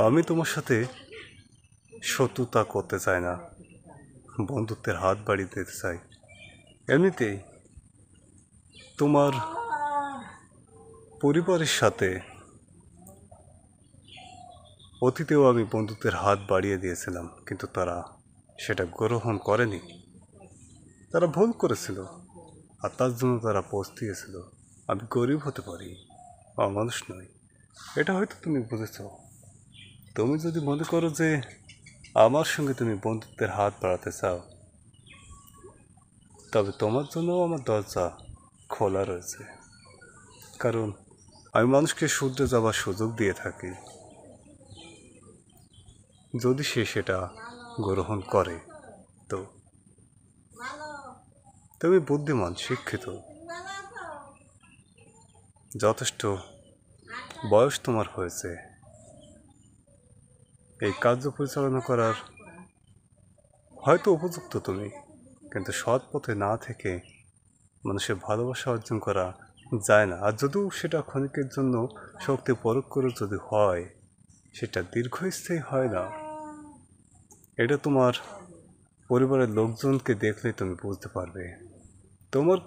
আমি তোমার সাথে শত্রুতা করতে চাই না, বন্ধুত্বের হাত বাড়িয়ে দিতে চাই। এমনিতেই তোমার পরিবারের সাথে অতীতেও আমি বন্ধুত্বের হাত বাড়িয়ে দিয়েছিলাম, কিন্তু তারা সেটা গ্রহণ করেনি। তারা ভুল করেছিল, আর তার জন্য তারা পস্তিয়েছিল। আমি গরিব হতে পারি, অমানুষ নই, এটা হয়তো তুমি বুঝেছ। তুমি যদি মনে করো যে আমার সঙ্গে তুমি বন্ধুত্বের হাত বাড়াতে চাও, তবে তোমার জন্য আমার দরজা খোলা রয়েছে। কারণ আমি মানুষকে শুধরে যাবার সুযোগ দিয়ে থাকি, যদি সে সেটা গ্রহণ করে। তো তুমি বুদ্ধিমান, শিক্ষিত, যথেষ্ট বয়স তোমার হয়েছে এই কার্য পরিচালনা করার, হয়তো উপযুক্ত তুমি। কিন্তু সৎ পথে না থেকে মানুষের ভালোবাসা অর্জন করা যায় না। আর যদিও সেটা ক্ষণিকের জন্য শক্তি প্রয়োগ করে যদি হয়, সেটা দীর্ঘস্থায়ী হয় না। এটা তোমার পরিবারের লোকজনকে দেখলেই তুমি বুঝতে পারবে। তোমার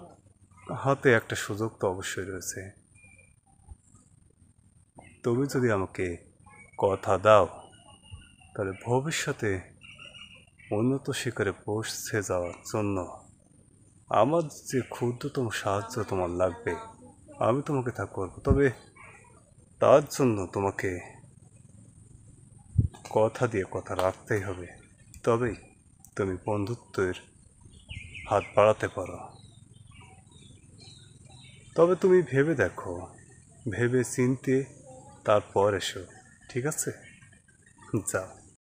হাতে একটা সুযোগ তো অবশ্যই রয়েছে। তুমি যদি আমাকে কথা দাও, তাহলে ভবিষ্যতে উন্নত শিখরে পৌঁছে যাওয়ার জন্য আমার যে ক্ষুদ্রতম সাহায্য তোমার লাগবে, আমি তোমাকে তা করব। তবে তার জন্য তোমাকে কথা দিয়ে কথা রাখতেই হবে, তবেই তুমি বন্ধুত্বের হাত বাড়াতে পারো। তবে তুমি ভেবে দেখো, ভেবে চিনতে তারপর এসো, ঠিক আছে? যাও।